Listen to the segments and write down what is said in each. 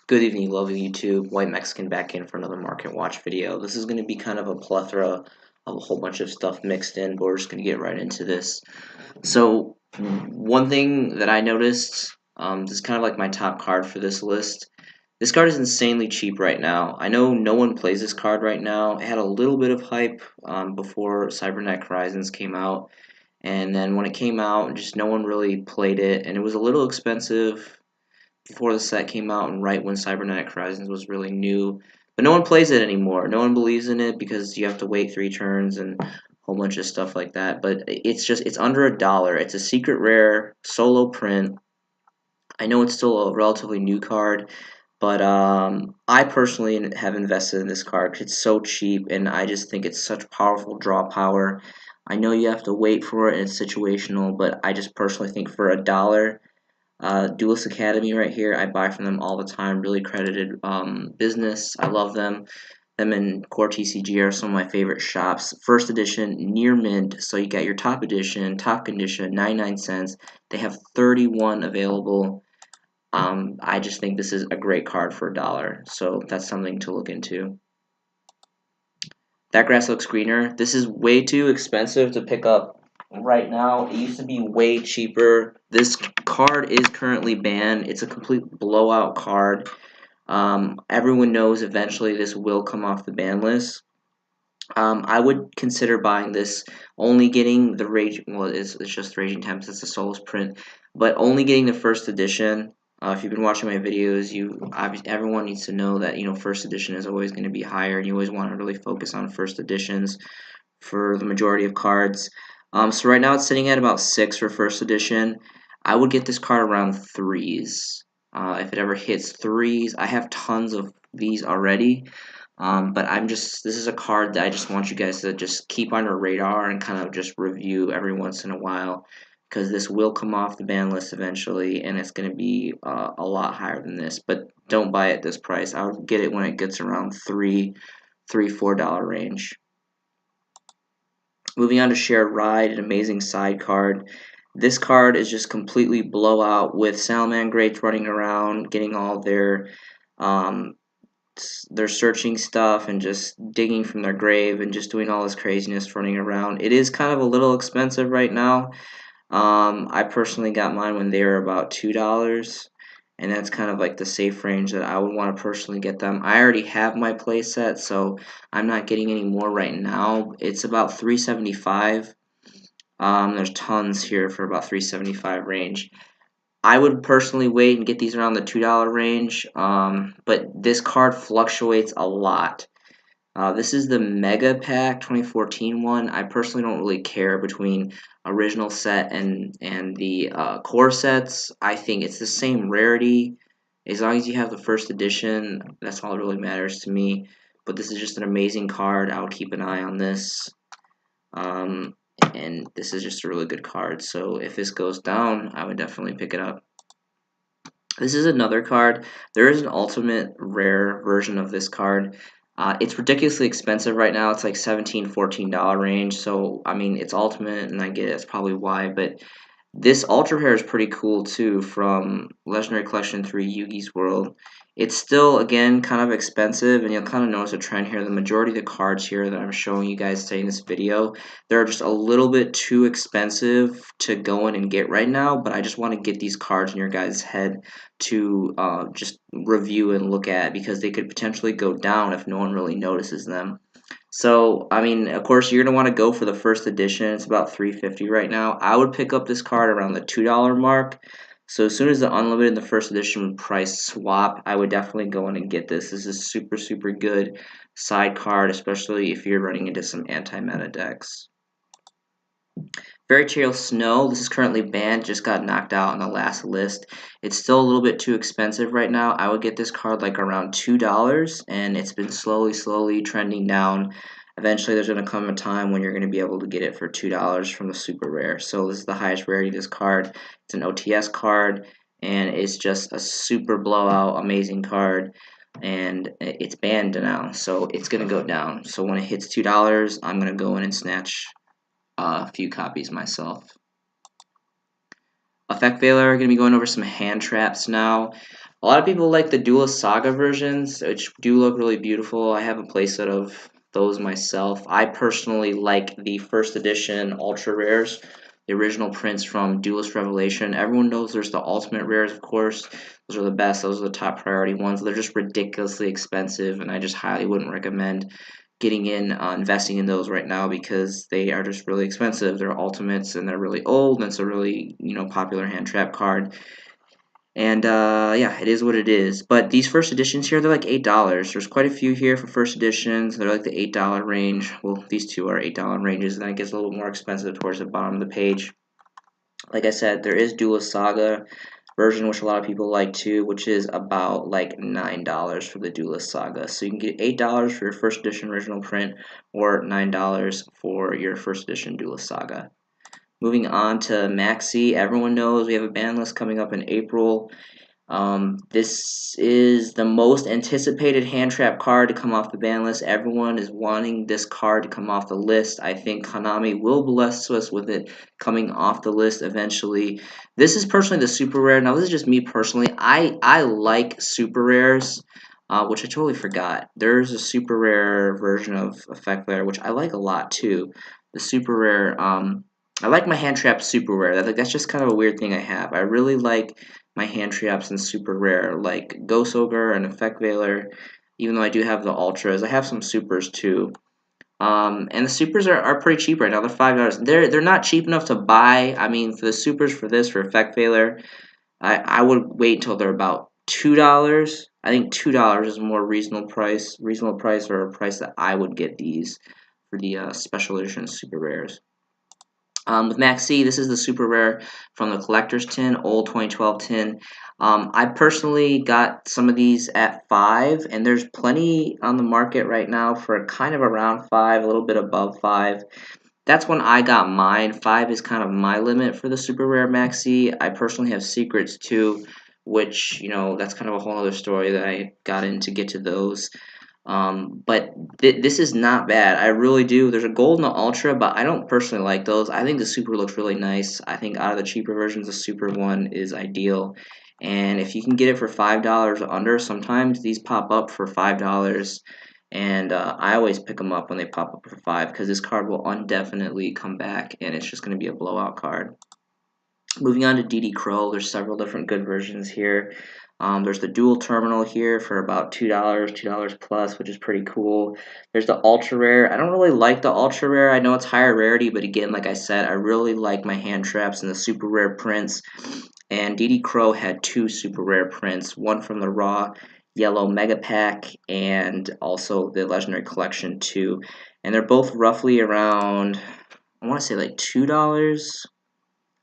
Good evening, lovely YouTube. White Mexican back in for another market watch video. This is going to be kind of a plethora of a whole bunch of stuff mixed in, but we're just going to get right into this. So, one thing that I noticed, this is kind of like my top card for this list. This card is insanely cheap right now. I know no one plays this card right now. It had a little bit of hype before Cybernetic Horizons came out, and then when it came out, just no one really played it, and it was a little expensive before the set came out and right when Cybernetic Horizons was really new. But no one plays it anymore. No one believes in it because you have to wait 3 turns and a whole bunch of stuff like that. But it's under $1. It's a secret rare solo print. I know it's still a relatively new card, but I personally have invested in this card because it's so cheap and I just think it's such powerful draw power. I know you have to wait for it and it's situational, but I just personally think for $1, Duelist Academy right here, I buy from them all the time. Really credited business. I love them. Them and Core TCG are some of my favorite shops. First edition, near mint. So you got your top edition, top condition, 99 cents. They have 31 available. I just think this is a great card for $1. So that's something to look into. That grass looks greener. This is way too expensive to pick up right now. It used to be way cheaper. This card is currently banned. It's a complete blowout card. Everyone knows eventually this will come off the ban list. I would consider buying this, only getting the Rage. Well, it's just Raging Temps. It's a Souls print, but only getting the first edition. If you've been watching my videos, everyone needs to know that first edition is always going to be higher, and you always want to really focus on first editions for the majority of cards. So right now it's sitting at about 6 for first edition. I would get this card around 3s. If it ever hits 3s, I have tons of these already. But this is a card that I just want you guys to just keep on your radar and kind of just review every once in a while, because this will come off the ban list eventually and it's going to be a lot higher than this. But don't buy it at this price. I would get it when it gets around $4 range. Moving on to Shared Ride, an amazing side card. This card is just completely blowout with Salamangreats running around, getting all their searching stuff and just digging from their grave and just doing all this craziness running around. It is kind of a little expensive right now. I personally got mine when they were about $2, and that's kind of like the safe range that I would want to personally get them. I already have my playset, so I'm not getting any more right now. It's about $3.75. There's tons here for about $3.75 range. I would personally wait and get these around the $2 range, but this card fluctuates a lot. This is the Mega Pack 2014 one. I personally don't really care between original set and the core sets. I think it's the same rarity. As long as you have the first edition, that's all that really matters to me. But this is just an amazing card. I would keep an eye on this. And this is just a really good card. So if this goes down, I would definitely pick it up. This is another card. There is an ultimate rare version of this card. It's ridiculously expensive right now. It's like $17, $14 range. So, I mean, it's ultimate, and I get it. That's probably why. But this ultra rare is pretty cool, too, from Legendary Collection 3 Yugi's World. It's still, again, kind of expensive, and you'll kind of notice a trend here. The majority of the cards here that I'm showing you guys today in this video, they're just a little bit too expensive to go in and get right now, but I just want to get these cards in your guys' head to just review and look at, because they could potentially go down if no one really notices them. So, I mean, of course, you're going to want to go for the first edition. It's about $3.50 right now. I would pick up this card around the $2 mark. So as soon as the Unlimited and the first edition price swap, I would definitely go in and get this. This is super, super good side card, especially if you're running into some anti-meta decks. Fairytale Snow, this is currently banned, just got knocked out on the last list. It's still a little bit too expensive right now. I would get this card like around $2, and it's been slowly trending down. Eventually there's going to come a time when you're going to be able to get it for $2 from the super rare. So this is the highest rarity of this card. It's an OTS card, and it's just a super blowout amazing card, and it's banned now, so it's going to go down. So when it hits $2, I'm going to go in and snatch a few copies myself. Effect Veiler, going to be going over some hand traps now. A lot of people like the Duelist Saga versions, which do look really beautiful. I have a playset of those myself. I personally like the first edition ultra rares, the original prints from Duelist Revelation. Everyone knows there's the ultimate rares, of course. Those are the best. Those are the top priority ones. They're just ridiculously expensive, and I just highly wouldn't recommend getting in, investing in those right now because they are just really expensive. They're ultimates and they're really old, and it's a really popular hand trap card. And yeah, it is what it is. But these first editions here, they're like $8. There's quite a few here for first editions. They're like the $8 range. Well, these two are $8 ranges, and then it gets a little more expensive towards the bottom of the page. Like I said, there is Duelist Saga version, which a lot of people like too, which is about like $9 for the Duelist Saga. So you can get $8 for your first edition original print, or $9 for your first edition Duelist Saga. Moving on to Maxie, everyone knows we have a ban list coming up in April. This is the most anticipated hand trap card to come off the ban list. Everyone is wanting this card to come off the list. I think Konami will bless us with it coming off the list eventually. This is personally the super rare. Now, this is just me personally. I like super rares, which I totally forgot. There's a super rare version of Effect Flare, which I like a lot too. The super rare, I like my hand trap super rare. That's just kind of a weird thing I have. I really like my hand traps in super rare, like Ghost Ogre and Effect Veiler. Even though I do have the ultras, I have some supers too. And the supers are pretty cheap right now. They're $5. They're not cheap enough to buy. I mean, for the supers for this for Effect Veiler, I would wait until they're about $2. I think $2 is a more reasonable price, or a price that I would get these for the special edition super rares. With Maxie, this is the super rare from the collector's tin, old 2012 tin. I personally got some of these at 5, and there's plenty on the market right now for kind of around 5, a little bit above 5. That's when I got mine. 5 is kind of my limit for the super rare Maxie. I personally have secrets too, which, that's kind of a whole other story that I got in to get to those. But this is not bad. I really do. There's a gold and an ultra, but I don't personally like those. I think the super looks really nice. I think out of the cheaper versions, the super one is ideal. And if you can get it for $5 or under, sometimes these pop up for $5. And I always pick them up when they pop up for 5 because this card will indefinitely come back, and it's just going to be a blowout card. Moving on to DD Crow, there's several different good versions here. There's the dual terminal here for about $2, $2 plus, which is pretty cool. There's the ultra rare. I don't really like the ultra rare. I know it's higher rarity, but again, like I said, I really like my hand traps and the super rare prints. And DD Crow had 2 super rare prints, one from the raw yellow mega pack and also the legendary collection too. And they're both roughly around, I want to say like $2.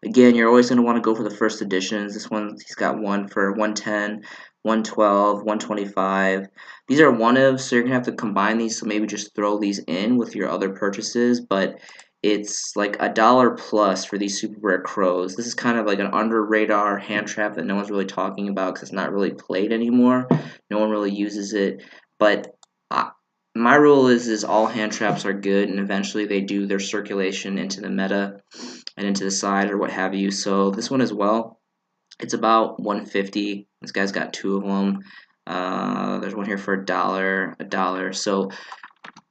Again, you're always going to want to go for the first editions. This one, he's got one for 110, 112, 125. These are one-ofs, so you're going to have to combine these, so maybe just throw these in with your other purchases, but it's like $1 plus for these super rare crows. This is kind of like an under-radar hand trap that no one's really talking about because it's not really played anymore. No one really uses it, but my rule is all hand traps are good, and eventually they do their circulation into the meta and into the side or what have you. So this one as well, it's about $150. This guy's got 2 of them. There's one here for $1. So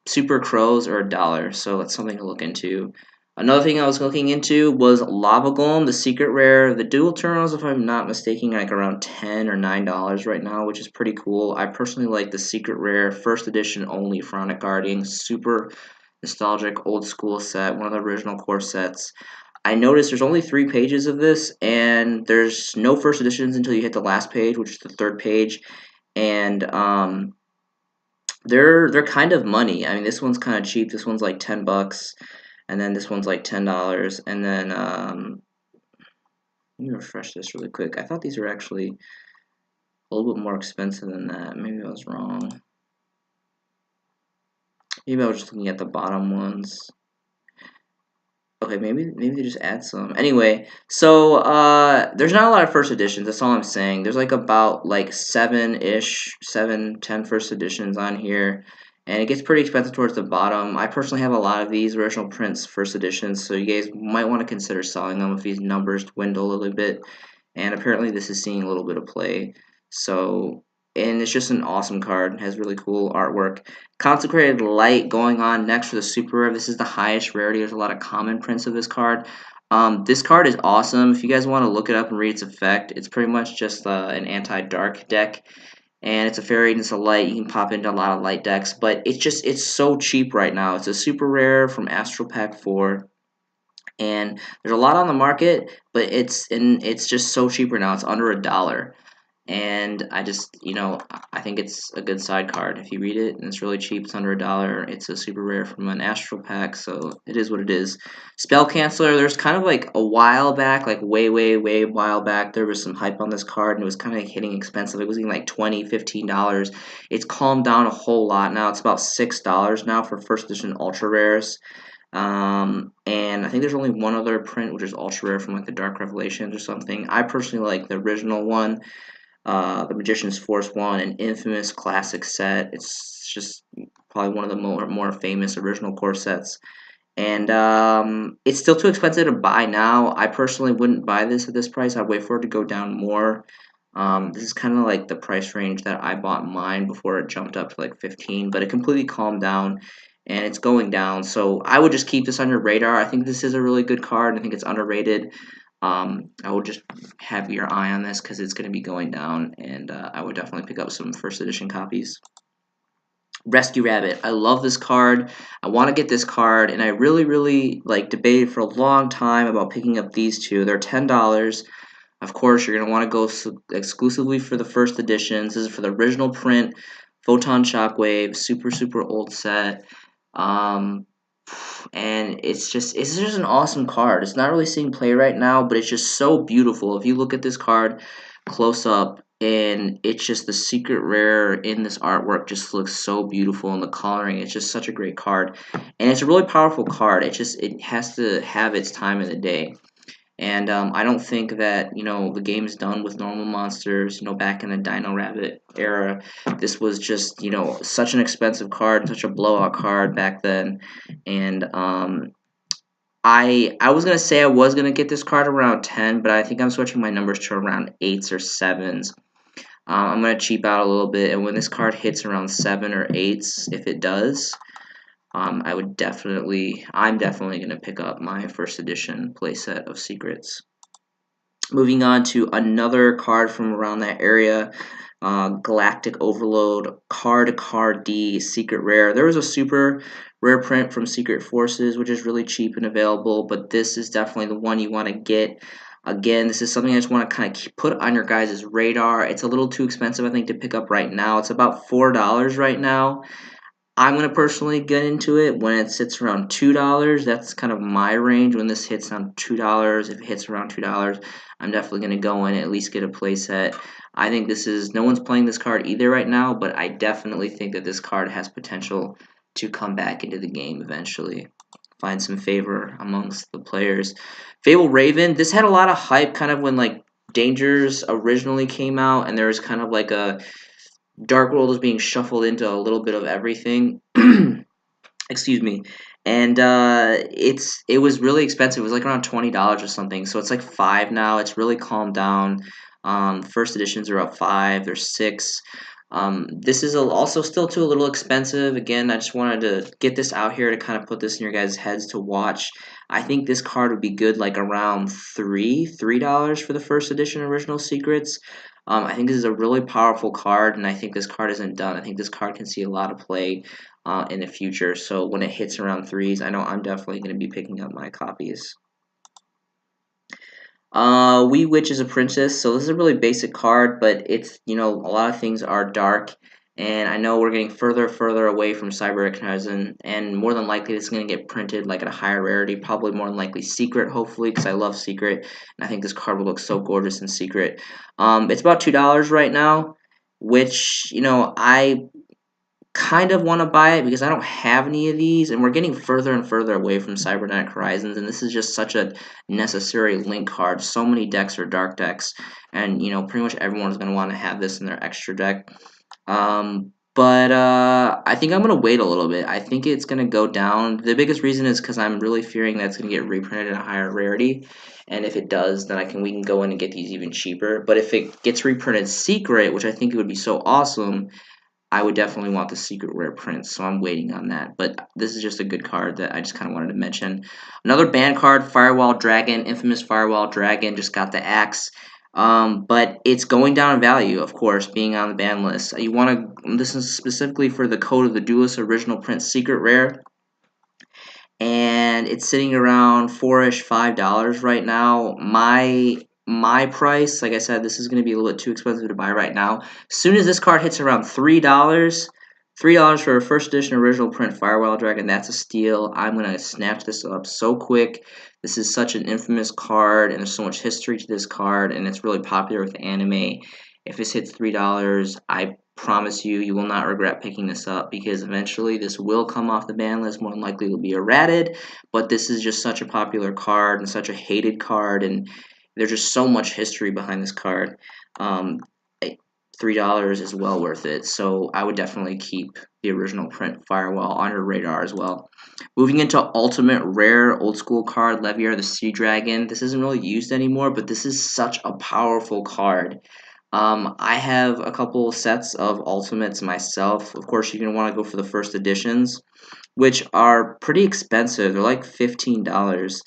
super crows are $1. So that's something to look into. Another thing I was looking into was Lava Golem, the secret rare. The dual terminals, if I'm not mistaken, like around $10 or $9 right now, which is pretty cool. I personally like the secret rare, first edition only Pharaonic Guardian. Super nostalgic, old school set, one of the original core sets. I noticed there's only 3 pages of this, and there's no first editions until you hit the last page, which is the 3rd page. And they're kind of money. I mean, this one's kind of cheap. This one's like $10. And then this one's like $10, and then let me refresh this really quick. I thought these were actually a little bit more expensive than that. Maybe I was wrong. Maybe I was just looking at the bottom ones. Okay, maybe they just add some. Anyway, so there's not a lot of first editions. That's all I'm saying. There's like about like 7-ish, 10 first editions on here. And it gets pretty expensive towards the bottom. I personally have a lot of these original prints first editions, so you guys might want to consider selling them if these numbers dwindle a little bit. And apparently this is seeing a little bit of play. So, and it's just an awesome card. It has really cool artwork. Consecrated Light going on next for the super rare. This is the highest rarity. There's a lot of common prints of this card. This card is awesome. If you guys want to look it up and read its effect, it's pretty much just an anti-dark deck. And it's a fairy and it's a light. You can pop into a lot of light decks. But it's so cheap right now. It's a super rare from Astral Pack 4. And there's a lot on the market, but it's just so cheap right now. It's under $1. And I just, I think it's a good side card. If you read it, and it's really cheap, it's under $1. It's a super rare from an Astral Pack, so it is what it is. Spell Canceller, there's kind of like a while back, like way a while back, there was some hype on this card, and it was kind of hitting expensive. It was getting like $20, $15. It's calmed down a whole lot now. It's about $6 now for first edition ultra rares. And I think there's only one other print, which is ultra rare from like the Dark Revelations or something. I personally like the original one. The Magician's Force 1, an infamous classic set. It's just probably one of the more famous original core sets. And it's still too expensive to buy now. I personally wouldn't buy this at this price. I'd wait for it to go down more. This is kind of like the price range that I bought mine before it jumped up to like 15, but it completely calmed down and it's going down. So I would just keep this on your radar. I think this is a really good card. I think it's underrated. I would just have your eye on this because it's going to be going down, and I would definitely pick up some first edition copies. Rescue Rabbit. I love this card. I want to get this card, and I really like debated for a long time about picking up these two. They're $10. Of course, you're going to want to go exclusively for the first editions. This is for the original print, Photon Shockwave, super old set. And it's just an awesome card. It's not really seeing play right now, but it's just so beautiful. If you look at this card close up, and it's just the secret rare in this artwork just looks so beautiful, and the coloring, it's just such a great card. And it's a really powerful card. It has to have its time in the day. And I don't think that, the game's done with normal monsters, back in the Dino Rabbit era. This was just, such an expensive card, such a blowout card back then. And I was going to say I was going to get this card around 10, but I think I'm switching my numbers to around 8s or 7s. I'm going to cheap out a little bit, and when this card hits around 7 or 8s, if it does, I'm definitely going to pick up my first edition playset of Secrets. Moving on to another card from around that area, Galactic Overload, card D, Secret Rare. There was a super rare print from Secret Forces, which is really cheap and available, but this is definitely the one you want to get. Again, this is something I just want to kind of put on your guys' radar. It's a little too expensive, I think, to pick up right now. It's about $4 right now. I'm going to personally get into it when it sits around $2. That's kind of my range when this hits on $2. If it hits around $2, I'm definitely going to go in and at least get a playset. I think no one's playing this card either right now, but I definitely think that this card has potential to come back into the game eventually. Find some favor amongst the players. Fable Raven, this had a lot of hype kind of when like Dangers originally came out, and there was kind of like a Dark World is being shuffled into a little bit of everything. Excuse me. And it was really expensive. It was like around $20 or something. So it's like $5 now. It's really calmed down. First editions are up $5. There's $6. This is also still a little expensive. Again, I just wanted to get this out here to kind of put this in your guys' heads to watch. I think this card would be good like around $3 for the first edition original Secrets. I think this is a really powerful card, and I think this card isn't done. I think this card can see a lot of play in the future. So when it hits around 3s, I know I'm definitely going to be picking up my copies. Wee Witch is a princess, so this is a really basic card, but it's, a lot of things are dark, and I know we're getting further away from Cyber Horizon, and more than likely it's going to get printed like at a higher rarity, probably more than likely Secret, hopefully, because I love Secret, and I think this card will look so gorgeous in Secret. It's about $2 right now, which, I kind of want to buy it because I don't have any of these, and we're getting further and further away from Cybernetic Horizons, and this is just such a necessary link card. So many decks are dark decks, and pretty much everyone's going to want to have this in their extra deck. But I think I'm gonna wait a little bit. I think it's gonna go down. The biggest reason is because I'm really fearing that it's gonna get reprinted at a higher rarity, and if it does, then we can go in and get these even cheaper. But if it gets reprinted secret, which I think it would be so awesome, I would definitely want the secret rare prints. So I'm waiting on that. But this is just a good card that I just kind of wanted to mention. Another ban card, Firewall Dragon, infamous Firewall Dragon, just got the axe. But it's going down in value, of course, being on the ban list. You want to. This is specifically for the Code of the Duelist original print secret rare, and it's sitting around $4-ish, $5 right now. My price, like I said, this is going to be a little bit too expensive to buy right now. As soon as this card hits around $3 for a first edition original print Firewall Dragon, that's a steal. I'm going to snatch this up so quick. This is such an infamous card, and there's so much history to this card, and it's really popular with anime. If this hits $3, I promise you, you will not regret picking this up, because eventually this will come off the ban list. More than likely it will be errated, but this is just such a popular card and such a hated card, and there's just so much history behind this card. $3 is well worth it, so I would definitely keep the original print Firewall on your radar as well. Moving into ultimate rare old school card, Levee the Sea Dragon. This isn't really used anymore, but this is such a powerful card. I have a couple sets of ultimates myself. Of course, you're going to want to go for the first editions, which are pretty expensive. They're like $15.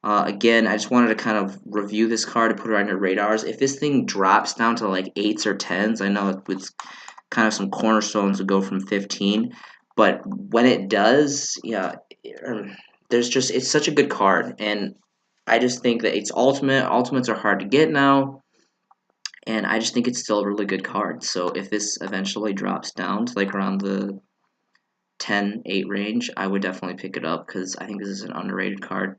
Again, I just wanted to kind of review this card and put it on your radars. If this thing drops down to like 8s or 10s, I know it's kind of some cornerstones to go from 15, but when it does, yeah, it's such a good card, and I just think that it's ultimate. Ultimates are hard to get now, and I just think it's still a really good card. So if this eventually drops down to like around the 10-8 range, I would definitely pick it up, because I think this is an underrated card.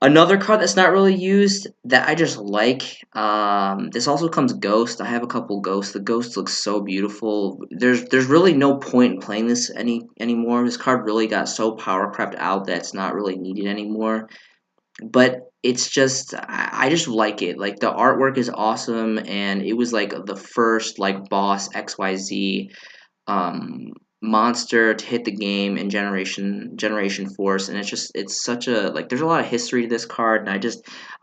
Another card that's not really used that I just like, this also comes Ghost. I have a couple Ghosts. The Ghost looks so beautiful. There's really no point in playing this anymore. This card really got so power crept out that it's not really needed anymore. But it's just, I just like it. Like, the artwork is awesome, and it was like the first like boss XYZ monster to hit the game in Generation Force, and it's such a, like, there's a lot of history to this card, and I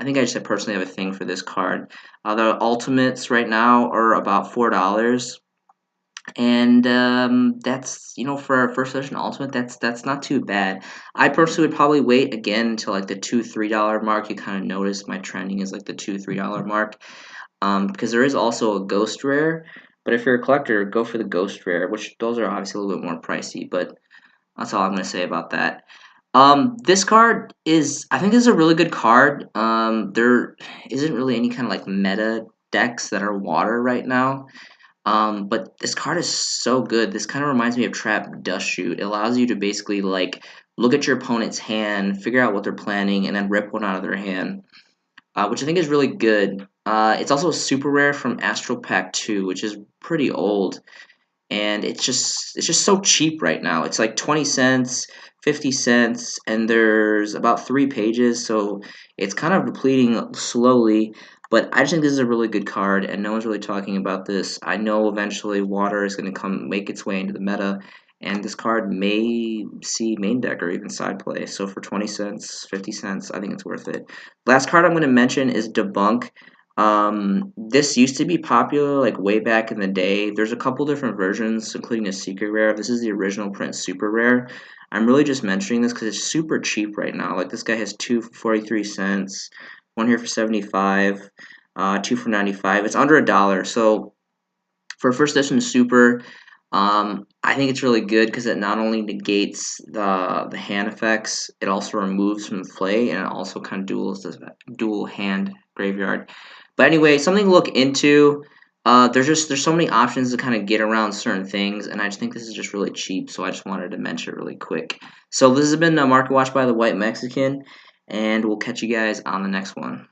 think I just personally have a thing for this card. The ultimates right now are about $4, and that's, for our first edition ultimate, that's not too bad. I personally would probably wait again until like the $2-3 mark. You kind of notice my trending is like the $2-3 mark, because there is also a ghost rare. But if you're a collector, go for the ghost rare, which those are obviously a little bit more pricey. But that's all I'm going to say about that. This card I think this is a really good card. There isn't really any kind of like meta decks that are water right now. But this card is so good. This kind of reminds me of Trap Dust Shoot. It allows you to basically like look at your opponent's hand, figure out what they're planning, and then rip one out of their hand, which I think is really good. It's also a super rare from Astral Pack 2, which is pretty old, and it's just so cheap right now. It's like 20 cents, 50 cents, and there's about 3 pages, so it's kind of depleting slowly. But I just think this is a really good card, and no one's really talking about this. I know eventually water is going to make its way into the meta, and this card may see main deck or even side play. So for 20 cents, 50 cents, I think it's worth it. Last card I'm going to mention is Debunk. This used to be popular like way back in the day. There's a couple different versions, including a secret rare. This is the original print super rare. I'm really just mentioning this because it's super cheap right now. Like, this guy has 2 for 43 cents, one here for 75, 2 for 95. It's under $1. So for first edition super, I think it's really good because it not only negates the hand effects, it also removes from play, and it also kind of dual hand graveyard. But anyway, something to look into. There's so many options to kind of get around certain things, and I just think this is just really cheap, so I just wanted to mention it really quick. So this has been Market Watch by the White Mexican, and we'll catch you guys on the next one.